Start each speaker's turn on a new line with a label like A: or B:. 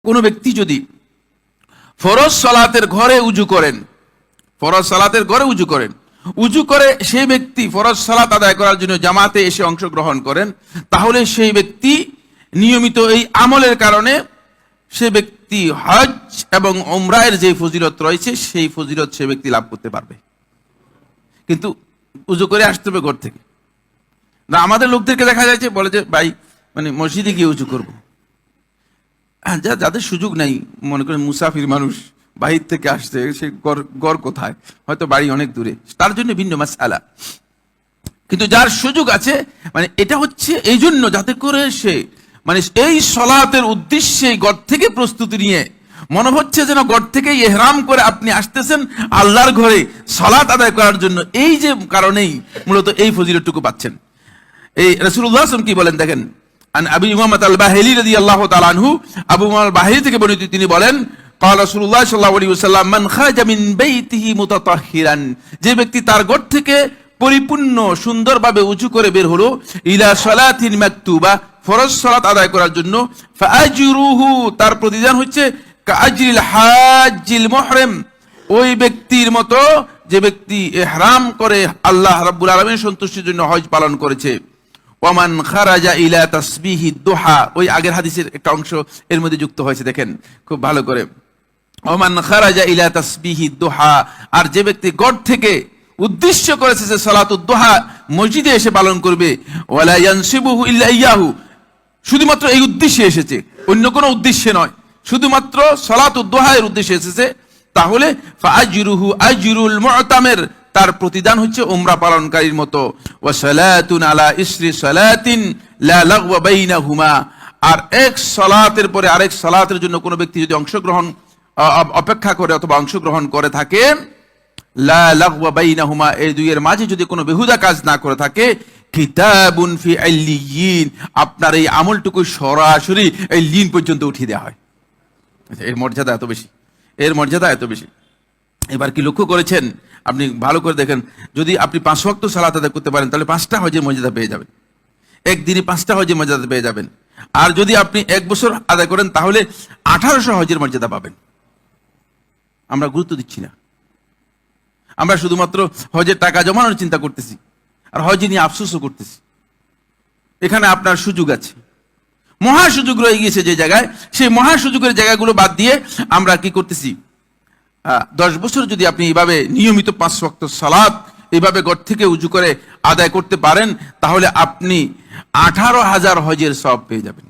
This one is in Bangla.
A: কোনো ব্যক্তি যদি ফরজ সালাতের ঘরে উজু করেন, ফরজ সালাতের ঘরে উজু করেন, উজু করে সেই ব্যক্তি ফরজ সালাত আদায় করার জন্য জামাতে এসে অংশগ্রহণ করেন, তাহলে সেই ব্যক্তি নিয়মিত এই আমলের কারণে সে ব্যক্তি হজ এবং উমরাহের যে ফজিলত রয়েছে সেই ফজিলত সে ব্যক্তি লাভ করতে পারবে। কিন্তু উজু করে আসতে হবে ঘর থেকে না। আমাদের লোকদেরকে দেখা যাচ্ছে বলে যে ভাই মানে মসজিদে গিয়ে উজু করবো। যাদের সুযোগ নাই, মনে করেন মুসাফির মানুষ বাহির থেকে আসছে, সে গড় কোথায়, হয়তো বাড়ি অনেক দূরে, তার জন্য ভিন্ন মাসআলা। কিন্তু যার সুযোগ আছে, মানে এটা হচ্ছে এই জন্য যাতে করে সে মানে এই সালাতের উদ্দেশ্যে ঘর থেকে প্রস্তুতি নিয়ে মনে হচ্ছে যেন ঘর থেকে ইহরাম করে আপনি আসতেছেন আল্লাহর ঘরে সালাত আদায় করার জন্য, এই যে কারণেই মূলত এই ফজিলতটুকু পাচ্ছেন। এই রাসূলুল্লাহ সাল্লাল্লাহু আলাইহি ওয়াসাল্লাম কি বলেন দেখেন, আন আবি উমামা আল-বাহিলি রাদিয়াল্লাহু তাআলা আনহু, আবু উমামা আল-বাহিলি থেকে বর্ণিত, তিনি বলেন ক্বালা রাসূলুল্লাহ সাল্লাল্লাহু আলাইহি ওয়াসাল্লাম মান খারাজা মিন বাইতিহি মুতাতাহহিরান, যে ব্যক্তি তার ঘর থেকে পরিপূর্ণ সুন্দরভাবে উঁচু করে বের হলো, ইলা সালাতিন মাকতুবা, ফরজ সালাত আদায় করার জন্য, ফাআজরুহু, তার প্রতিদান হচ্ছে কাআজরিল হাজ্জিল মুহরিম, ওই ব্যক্তির মতো যে ব্যক্তি ইহরাম করে আল্লাহ রাব্বুল আলামিনের সন্তুষ্টির জন্য হজ পালন করেছে। ওয়ামান খারাজা ইলা তাসবিহিদ দুহা, ওই আগের হাদিসের একটা অংশ এর মধ্যে যুক্ত হয়েছে, দেখেন খুব ভালো করে। ওয়ামান খারাজা ইলা তাসবিহিদ দুহা, আর যে ব্যক্তি ঘর থেকে উদ্দেশ্য করেছে যে সালাতুদ দুহা মসজিদে এসে পালন করবে, ওয়ালা ইয়ানসিবুহু ইল্লা ইয়াহু, শুধুমাত্র এই উদ্দেশ্যে এসেছে, অন্য কোনো উদ্দেশ্যে নয়, শুধুমাত্র সালাতুদ দুহা এর উদ্দেশ্যে এসেছে, তাহলে ফাআজরুহু আজরুল মুতামির, তার প্রতিদান হচ্ছে উমরা পালনকারীর মতো। ওয়া সালাতুন আলা ইসরি সালাতিন লা লাগওয়া বাইনাহুমা, আর এক সালাতের পরে আরেক সালাতের জন্য কোনো ব্যক্তি যদি অংশগ্রহণ অপেক্ষা করে অথবা অংশগ্রহণ করে থাকে, লা লাগওয়া বাইনাহুমা, এই দুইয়ের মাঝে যদি কোনো বেহুদা কাজ না করে থাকে, কিতাবুন ফি আল্লিয়িন, আপনার এই আমলটুকু সরাসরি এই লিন পর্যন্ত উঠিয়ে দেওয়া হয়। এর মর্যাদা এত বেশি, এর মর্যাদা এত বেশি। এবার কি লক্ষ্য করেছেন, আপনি ভালো করে দেখেন, যদি আপনি 5 ওয়াক্ত সালাত আদায় করতে পারেন তাহলে 5টা হজের মর্যাদা পেয়ে যাবেন, একদিনে 5টা হজের মর্যাদা পেয়ে যাবেন। আর যদি আপনি 1 বছর আদায় করেন তাহলে 1800 হজের মর্যাদা পাবেন। আমরা গুরুত্ব দিচ্ছি না, আমরা শুধুমাত্র হজের টাকা জমানোর চিন্তা করতেছি আর হজ নিয়ে আফসোসও করতেছি। এখানে আপনার সুযোগ আছে, মহা সুযোগ রয়ে গিয়েছে যে জায়গায়, সেই মহা সুযোগের জায়গাগুলো বাদ দিয়ে আমরা কি করতেছি। 10 বছর যদি আপনি এইভাবে নিয়মিত 5 ওয়াক্ত সালাত এইভাবে ঘর থেকে উজু করে আদায় করতে পারেন, তাহলে আপনি 18,000 হজের সওয়াব পেয়ে যাবেন।